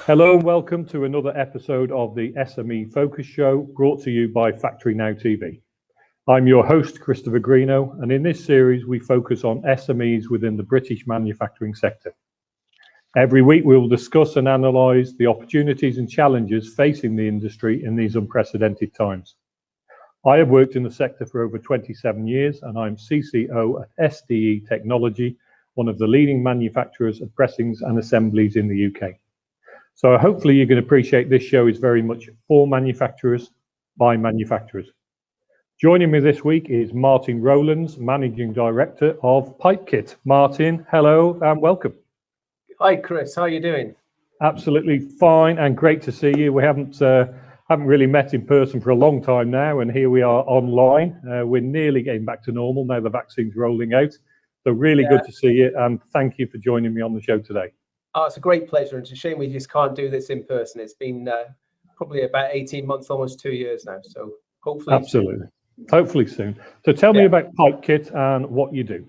Hello and welcome to another episode of the SMEFocus show brought to you by FactoryNOW TV. I'm your host, Chris Greenough, and in this series we focus on SMEs within the British manufacturing sector. Every week we will discuss and analyse the opportunities and challenges facing the industry in these unprecedented times. I have worked in the sector for over 27 years and I'm CCO at SDE Technology, one of the leading manufacturers of pressings and assemblies in the UK. So hopefully you can appreciate this show is very much for manufacturers, by manufacturers. Joining me this week is Martyn Rowlands, Managing Director of Pipekit. Martyn, hello and welcome. Hi Chris, how are you doing? Absolutely fine and great to see you. We haven't really met in person for a long time now, and here we are online. We're nearly getting back to normal now the vaccine's rolling out. So really good to see you, and thank you for joining me on the show today. Oh, it's a great pleasure, and it's a shame we just can't do this in person. It's been probably about 18 months, almost 2 years now. So hopefully Absolutely. Hopefully soon. So tell me about Pipekit and what you do.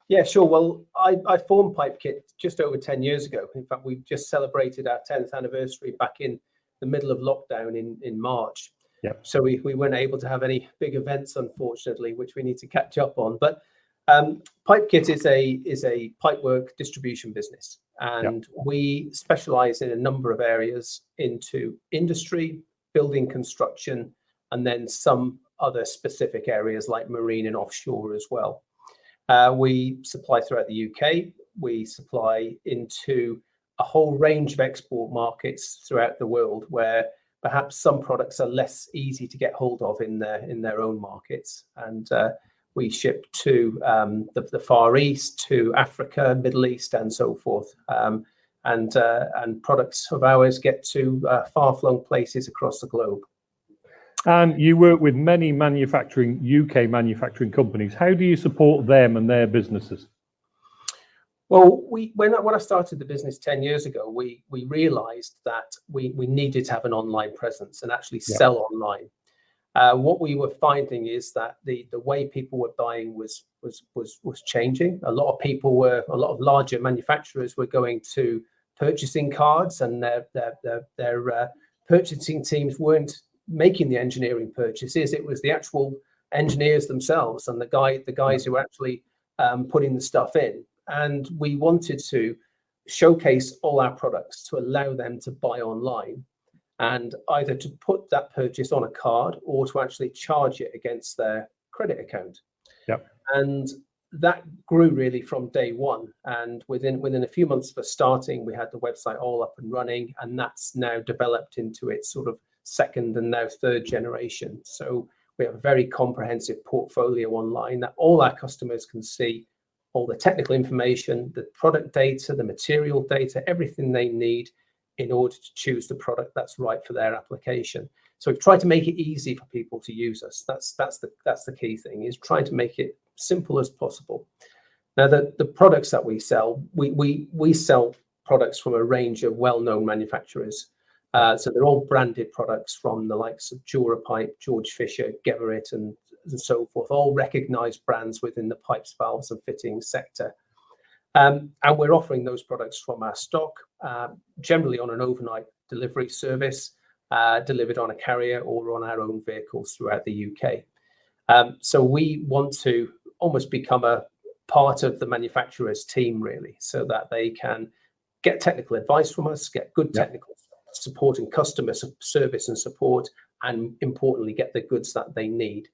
Yeah, sure. Well, I formed Pipekit just over 10 years ago. In fact, we've just celebrated our 10th anniversary back in the middle of lockdown in March. Yep. So we weren't able to have any big events, unfortunately, which we need to catch up on. But Pipekit is a pipework distribution business, and we specialize in a number of areas into industry, building construction, and then some other specific areas like marine and offshore as well. We supply throughout the UK. We supply into a whole range of export markets throughout the world where perhaps some products are less easy to get hold of in their own markets. And we ship to the Far East, to Africa, Middle East, and so forth. And products of ours get to far-flung places across the globe. And you work with many UK manufacturing companies. How do you support them and their businesses? Well, when I started the business 10 years ago, we realized that we needed to have an online presence and actually sell online. What we were finding is that the way people were buying was changing. A lot of larger manufacturers were going to purchasing cards, and their purchasing teams weren't making the engineering purchases. It was the actual engineers themselves and the guys who were actually putting the stuff in. And we wanted to showcase all our products to allow them to buy online, and either to put that purchase on a card or to actually charge it against their credit account. Yep. And that grew really from day one. And within a few months of us starting, we had the website all up and running, and that's now developed into its sort of second and now third generation. So we have a very comprehensive portfolio online that all our customers can see all the technical information, the product data, the material data, everything they need in order to choose the product that's right for their application. So we've tried to make it easy for people to use us. That's the key thing, is trying to make it simple as possible. Now, the products that we sell, we sell products from a range of well-known manufacturers. So they're all branded products from the likes of Durapipe, George Fisher, Geberit, and so forth, all recognized brands within the pipes, valves, and fittings sector. And we're offering those products from our stock, generally on an overnight delivery service, delivered on a carrier or on our own vehicles throughout the UK. So we want to almost become a part of the manufacturer's team, really, so that they can get technical advice from us, get good technical support and customer service and support, and importantly, get the goods that they need.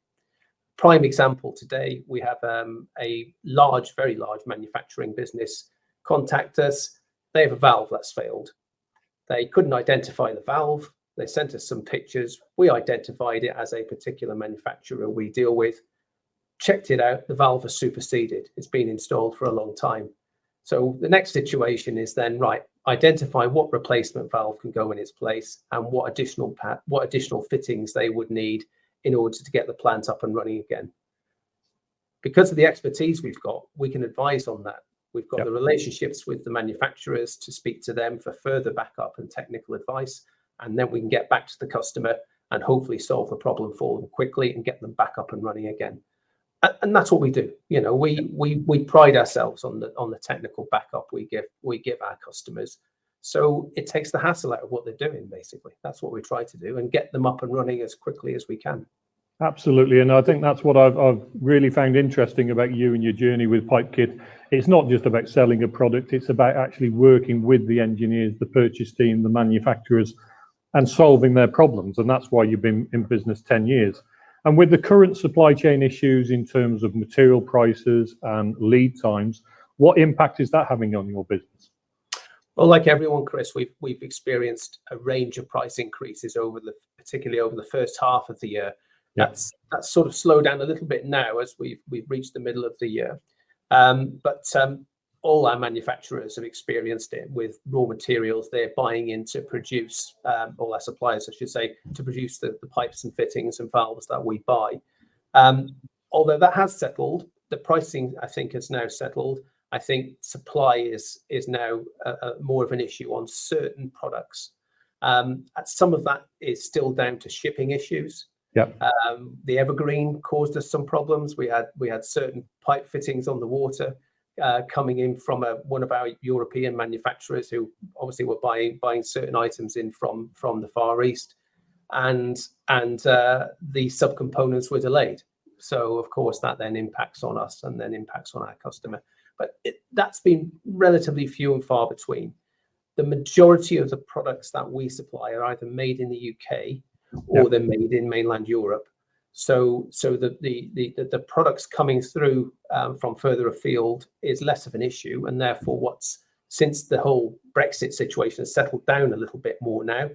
Prime example today, we have a very large manufacturing business contact us. They have a valve that's failed. They couldn't identify the valve. They sent us some pictures. We identified it as a particular manufacturer we deal with, checked it out. The valve has superseded. It's been installed for a long time. So the next situation is then, right, identify what replacement valve can go in its place and what additional fittings they would need in order to get the plant up and running again. Because of the expertise we've got, we can advise on that. We've got the relationships with the manufacturers to speak to them for further backup and technical advice, and then we can get back to the customer and hopefully solve the problem for them quickly and get them back up and running again. And that's what we do. You know, we pride ourselves on the technical backup we give our customers, So it takes the hassle out of what they're doing, basically. That's what we try to do, and get them up and running as quickly as we can. Absolutely, and I think that's what I've really found interesting about you and your journey with Pipekit. It's not just about selling a product, it's about actually working with the engineers, the purchase team, the manufacturers, and solving their problems. And that's why you've been in business 10 years. And with the current supply chain issues in terms of material prices and lead times, what impact is that having on your business? Well, like everyone, Chris, we've experienced a range of price increases particularly over the first half of the year. That's sort of slowed down a little bit now as we've reached the middle of the year. But all our manufacturers have experienced it with raw materials they're buying in to produce, all our suppliers, I should say, to produce the pipes and fittings and valves that we buy. Although that has settled, the pricing, I think, has now settled. I think supply is now more of an issue on certain products. Some of that is still down to shipping issues. The evergreen caused us some problems. We had certain pipe fittings on the water coming in from one of our European manufacturers who obviously were buying certain items in from the Far East, and the subcomponents were delayed. So of course that then impacts on us and then impacts on our customer. But that's been relatively few and far between. The majority of the products that we supply are either made in the UK or they're made in mainland Europe. So the products coming through from further afield is less of an issue, and therefore since the whole Brexit situation has settled down a little bit more now,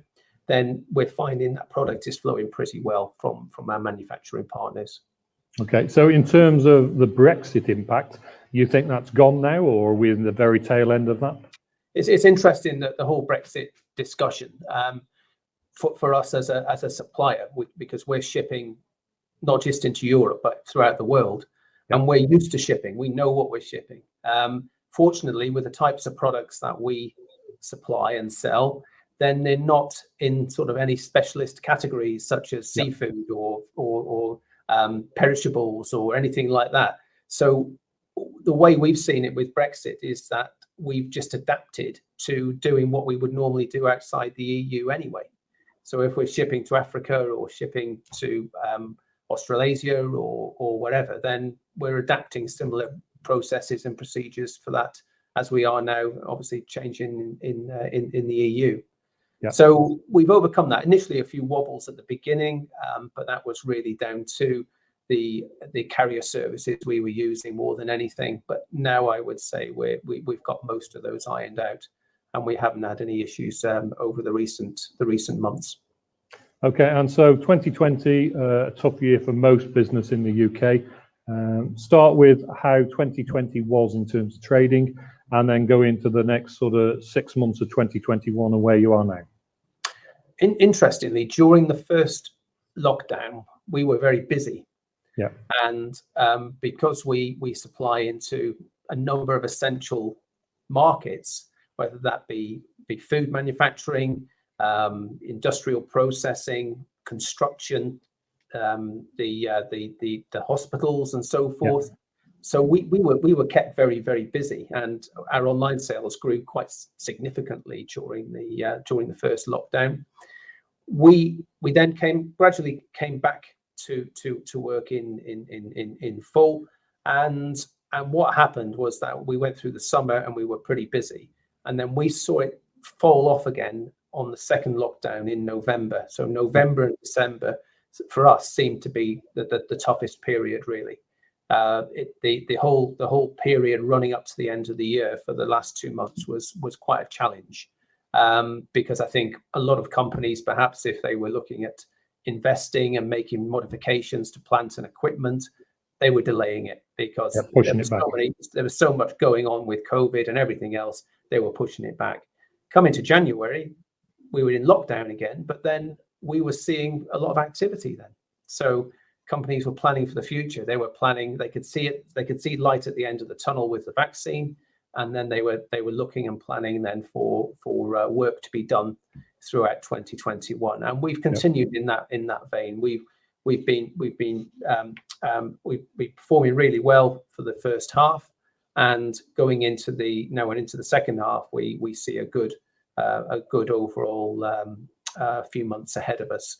then we're finding that product is flowing pretty well from our manufacturing partners. Okay, so in terms of the Brexit impact, you think that's gone now, or are we in the very tail end of that? It's interesting that the whole Brexit discussion for us as a supplier, because we're shipping not just into Europe but throughout the world, and we're used to shipping. We know what we're shipping. Fortunately, with the types of products that we supply and sell, then they're not in sort of any specialist categories such as seafood or perishables or anything like that. So the way we've seen it with Brexit is that we've just adapted to doing what we would normally do outside the EU anyway. So if we're shipping to Africa or shipping to Australasia or whatever, then we're adapting similar processes and procedures for that, as we are now obviously changing in the EU. So we've overcome that. Initially a few wobbles at the beginning, but that was really down to the carrier services we were using more than anything. But now I would say we've got most of those ironed out, and we haven't had any issues over the recent months. Okay, and so 2020, a tough year for most business in the UK. Start with how 2020 was in terms of trading, and then go into the next sort of 6 months of 2021 and where you are now. Interestingly, during the first lockdown, we were very busy. And because we supply into a number of essential markets, whether that be food manufacturing, industrial processing, construction, the hospitals and so forth. So we were kept very, very busy, and our online sales grew quite significantly during the first lockdown. We then gradually came back to work in full, and what happened was that we went through the summer and we were pretty busy, and then we saw it fall off again on the second lockdown in November. So November and December for us seemed to be the toughest period, really. The whole period running up to the end of the year for the last 2 months was quite a challenge, because I think a lot of companies, perhaps if they were looking at investing and making modifications to plant and equipment, they were delaying it because there was so much going on with COVID and everything else. They were pushing it back. Coming to January, we were in lockdown again, but then we were seeing a lot of activity then. So companies were planning for the future. They were planning, they could see it, they could see light at the end of the tunnel with the vaccine, and then they were looking and planning then for work to be done throughout 2021. And we've continued in that vein. We've been performing really well for the first half, and going into the second half, we see a good a good overall few months ahead of us.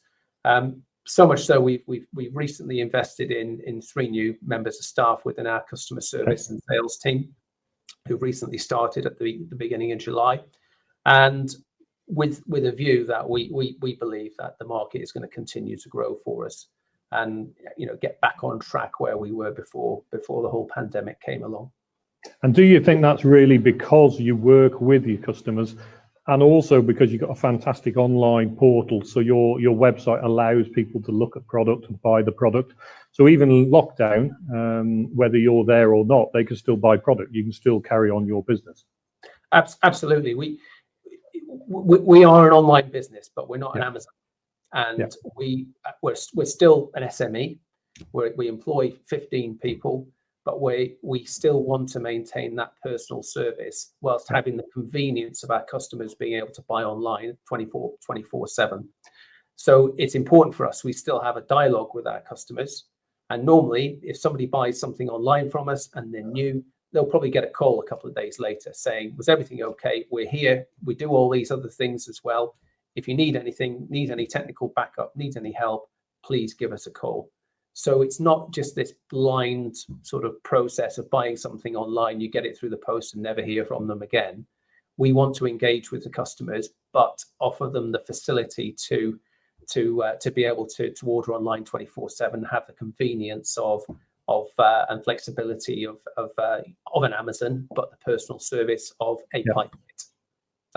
So much so we've recently invested in 3 new members of staff within our customer service and sales team, who recently started at the beginning of July, and with a view that we believe that the market is going to continue to grow for us, and get back on track where we were before the whole pandemic came along. And do you think that's really because you work with your customers, and also because you've got a fantastic online portal, so your website allows people to look at product and buy the product? So even in lockdown, whether you're there or not, they can still buy product. You can still carry on your business. Absolutely. We are an online business, but we're not an Amazon, and we're still an SME. We employ 15 people, but we still want to maintain that personal service whilst having the convenience of our customers being able to buy online 24/7. So it's important for us. We still have a dialogue with our customers. And normally, if somebody buys something online from us and they're new, they'll probably get a call a couple of days later saying, was everything okay? We're here. We do all these other things as well. If you need anything, need any technical backup, need any help, please give us a call. So it's not just this blind sort of process of buying something online, you get it through the post and never hear from them again. We want to engage with the customers, but offer them the facility to be able to order online 24/7, have the convenience of and flexibility of an Amazon, but the personal service of a Pipekit.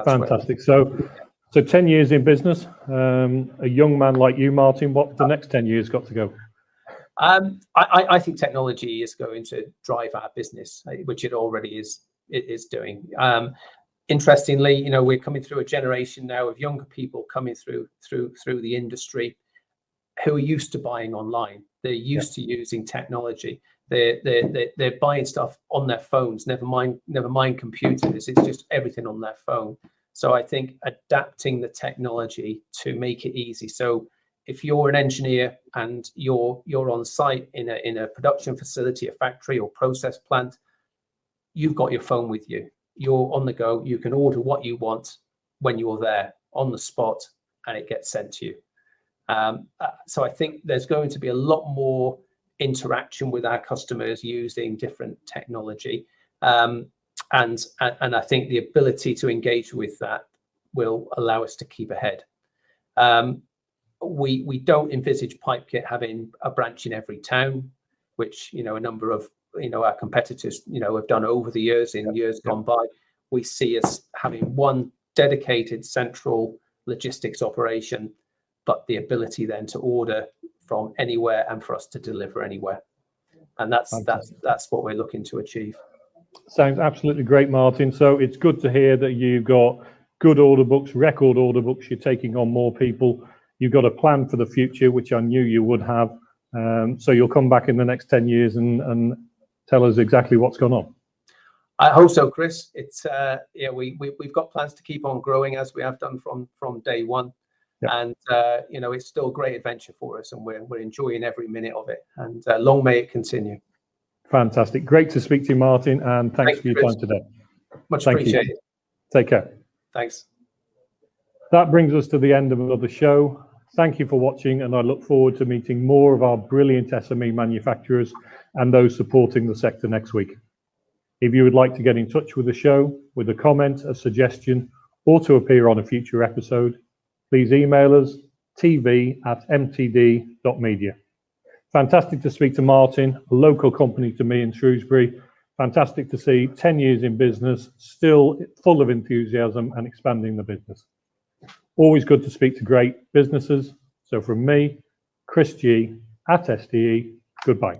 Fantastic. So 10 years in business, a young man like you, Martyn, what the next 10 years got to go? I think technology is going to drive our business, which it already is doing. Interestingly, we're coming through a generation now of younger people coming through the industry who are used to buying online. They're used to using technology. They're buying stuff on their phones. Never mind computers. It's just everything on their phone. So I think adapting the technology to make it easy. So if you're an engineer and you're on site in a production facility, a factory or process plant, you've got your phone with you. You're on the go. You can order what you want when you're there on the spot, and it gets sent to you. So I think there's going to be a lot more interaction with our customers using different technology, and I think the ability to engage with that will allow us to keep ahead. We don't envisage Pipekit having a branch in every town, which a number of our competitors have done over the years in years gone by. We see us having one dedicated central logistics operation, but the ability then to order from anywhere and for us to deliver anywhere, and that's what we're looking to achieve. Sounds absolutely great, Martyn. So it's good to hear that you've got good order books, record order books. You're taking on more people. You've got a plan for the future, which I knew you would have. So you'll come back in the next 10 years and tell us exactly what's gone on. I hope so, Chris. It's we've got plans to keep on growing as we have done from day one, and it's still a great adventure for us, and we're enjoying every minute of it. And long may it continue. Fantastic. Great to speak to you, Martyn, and thanks for your time today. Much appreciated. Take care. Thanks. That brings us to the end of another show. Thank you for watching, and I look forward to meeting more of our brilliant SME manufacturers and those supporting the sector next week. If you would like to get in touch with the show with a comment, a suggestion, or to appear on a future episode, please email us tv@mtd.media. Fantastic to speak to Martyn, a local company to me in Shrewsbury. Fantastic to see 10 years in business, still full of enthusiasm and expanding the business. Always good to speak to great businesses. So from me, Chris G at SDE, goodbye.